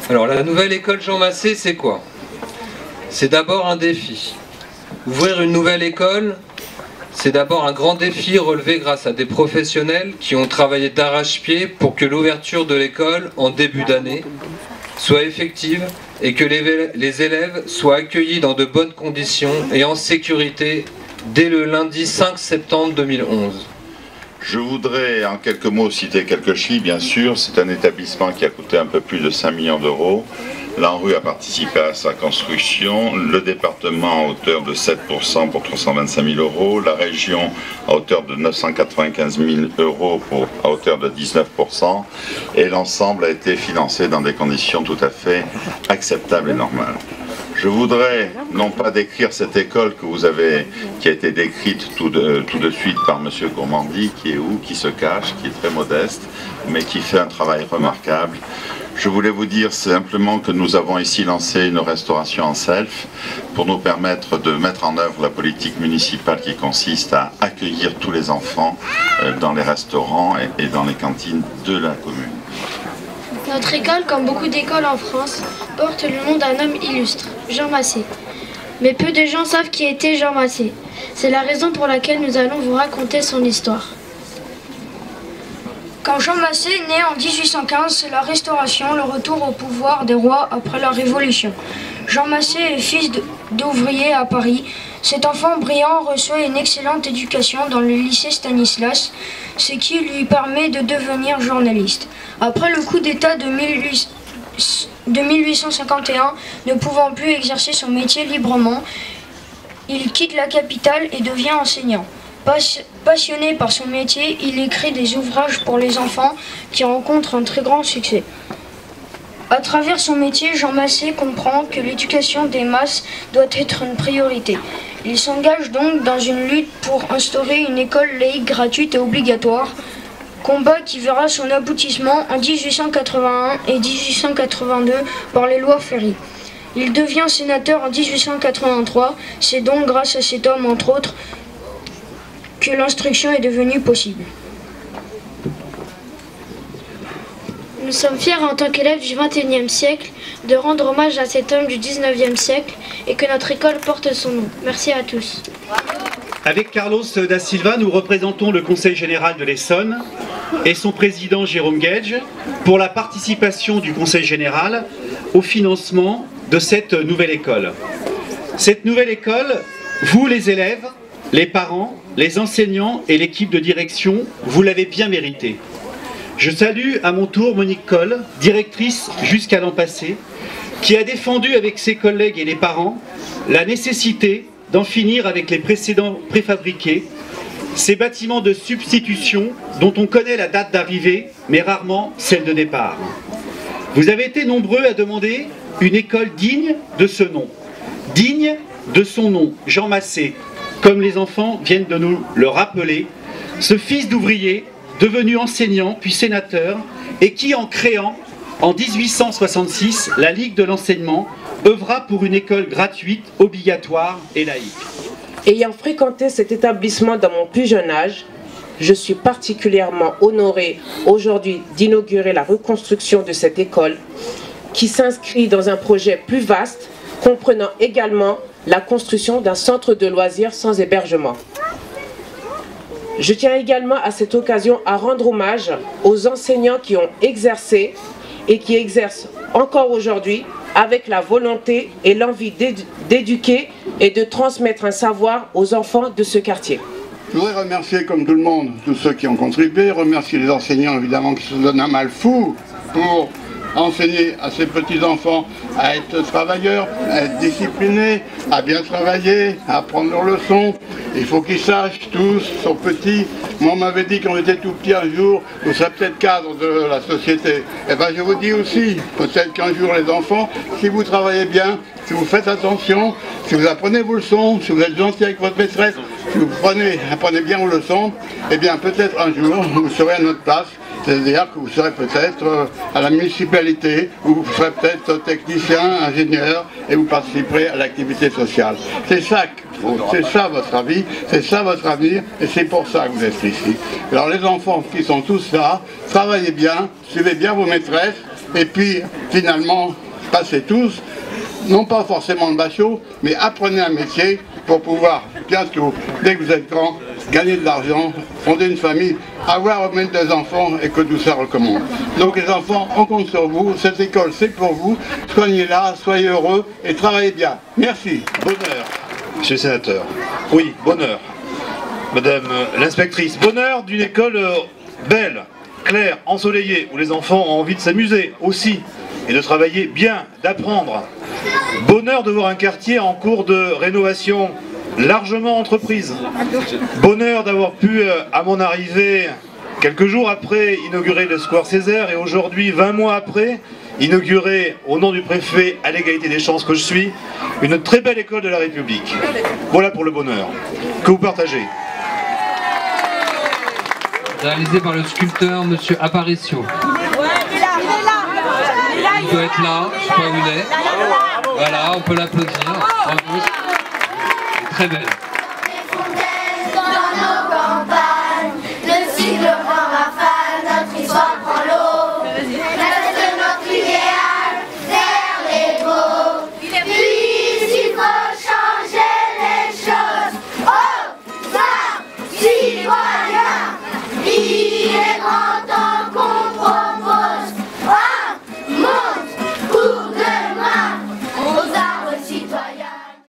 Alors la nouvelle école Jean Massé, c'est quoi? C'est d'abord un défi. Ouvrir une nouvelle école, c'est d'abord un grand défi relevé grâce à des professionnels qui ont travaillé d'arrache-pied pour que l'ouverture de l'école en début d'année soit effective et que les élèves soient accueillis dans de bonnes conditions et en sécurité dès le lundi 5 septembre 2011. Je voudrais en quelques mots citer quelques chiffres, bien sûr. C'est un établissement qui a coûté un peu plus de 5 millions d'euros. L'ANRU a participé à sa construction, le département à hauteur de 7% pour 325 000 euros, la région à hauteur de 995 000 euros à hauteur de 19%, et l'ensemble a été financé dans des conditions tout à fait acceptables et normales. Je voudrais non pas décrire cette école qui a été décrite tout de suite par M. Gourmandy, qui est où, qui se cache, qui est très modeste, mais qui fait un travail remarquable. Je voulais vous dire simplement que nous avons ici lancé une restauration en self pour nous permettre de mettre en œuvre la politique municipale qui consiste à accueillir tous les enfants dans les restaurants et dans les cantines de la commune. Notre école, comme beaucoup d'écoles en France, porte le nom d'un homme illustre, Jean Massé. Mais peu de gens savent qui était Jean Massé. C'est la raison pour laquelle nous allons vous raconter son histoire. Quand Jean Massé naît en 1815, c'est la Restauration, le retour au pouvoir des rois après la Révolution. Jean Massé est fils d'ouvrier à Paris. Cet enfant brillant reçoit une excellente éducation dans le lycée Stanislas, ce qui lui permet de devenir journaliste. Après le coup d'État de 1851, ne pouvant plus exercer son métier librement, il quitte la capitale et devient enseignant. Passionné par son métier, il écrit des ouvrages pour les enfants qui rencontrent un très grand succès. À travers son métier, Jean Massé comprend que l'éducation des masses doit être une priorité. Il s'engage donc dans une lutte pour instaurer une école laïque gratuite et obligatoire, combat qui verra son aboutissement en 1881 et 1882 par les lois Ferry. Il devient sénateur en 1883, c'est donc grâce à cet homme, entre autres, que l'instruction est devenue possible. Nous sommes fiers en tant qu'élèves du XXIe siècle de rendre hommage à cet homme du XIXe siècle et que notre école porte son nom. Merci à tous. Avec Carlos da Silva, nous représentons le Conseil général de l'Essonne et son président Jérôme Gage pour la participation du Conseil général au financement de cette nouvelle école. Cette nouvelle école, vous les élèves, les parents, les enseignants et l'équipe de direction, vous l'avez bien mérité. Je salue à mon tour Monique Coll, directrice jusqu'à l'an passé, qui a défendu avec ses collègues et les parents la nécessité d'en finir avec les précédents préfabriqués, ces bâtiments de substitution dont on connaît la date d'arrivée, mais rarement celle de départ. Vous avez été nombreux à demander une école digne de ce nom, digne de son nom, Jean Massé, comme les enfants viennent de nous le rappeler, ce fils d'ouvrier, devenu enseignant puis sénateur, et qui, en créant, en 1866, la Ligue de l'enseignement, œuvra pour une école gratuite, obligatoire et laïque. Ayant fréquenté cet établissement dans mon plus jeune âge, je suis particulièrement honorée aujourd'hui d'inaugurer la reconstruction de cette école qui s'inscrit dans un projet plus vaste, comprenant également la construction d'un centre de loisirs sans hébergement. Je tiens également à cette occasion à rendre hommage aux enseignants qui ont exercé et qui exercent encore aujourd'hui avec la volonté et l'envie d'éduquer et de transmettre un savoir aux enfants de ce quartier. Je voudrais remercier, comme tout le monde, tous ceux qui ont contribué, remercier les enseignants évidemment qui se donnent un mal fou pour enseigner à ces petits-enfants à être travailleurs, à être disciplinés, à bien travailler, à apprendre leurs leçons. Il faut qu'ils sachent, tous sont petits. Moi, on m'avait dit quand on était tout petit un jour, vous serez peut-être cadre de la société. Et bien, je vous dis aussi, peut-être qu'un jour, les enfants, si vous travaillez bien, si vous faites attention, si vous apprenez vos leçons, si vous êtes gentil avec votre maîtresse, si vous apprenez bien vos leçons, eh bien, peut-être un jour, vous serez à notre place. C'est-à-dire que vous serez peut-être à la municipalité, ou vous serez peut-être technicien, ingénieur, et vous participerez à l'activité sociale. C'est ça votre avis, c'est ça votre avenir, et c'est pour ça que vous êtes ici. Alors les enfants qui sont tous là, travaillez bien, suivez bien vos maîtresses, Et puis, finalement, passez tous, non pas forcément le bachot, mais apprenez un métier pour pouvoir bientôt, dès que vous êtes grand, gagner de l'argent, fonder une famille, avoir même des enfants et que tout ça recommence. Donc les enfants, on compte sur vous, cette école c'est pour vous, soignez-la, soyez heureux et travaillez bien. Merci. Bonheur, monsieur le sénateur. Oui, bonheur. Madame l'inspectrice, bonheur d'une école belle, claire, ensoleillée, où les enfants ont envie de s'amuser aussi, et de travailler bien, d'apprendre. Bonheur de voir un quartier en cours de rénovation largement entreprise. Bonheur d'avoir pu, à mon arrivée, quelques jours après, inaugurer le Square Césaire, et aujourd'hui, 20 mois après, inaugurer, au nom du préfet à l'égalité des chances que je suis, une très belle école de la République. Voilà pour le bonheur que vous partagez. Réalisé par le sculpteur Monsieur Aparicio. Il doit être là, je sais pas où il est. Voilà, on peut l'applaudir. Bravo. Très belle.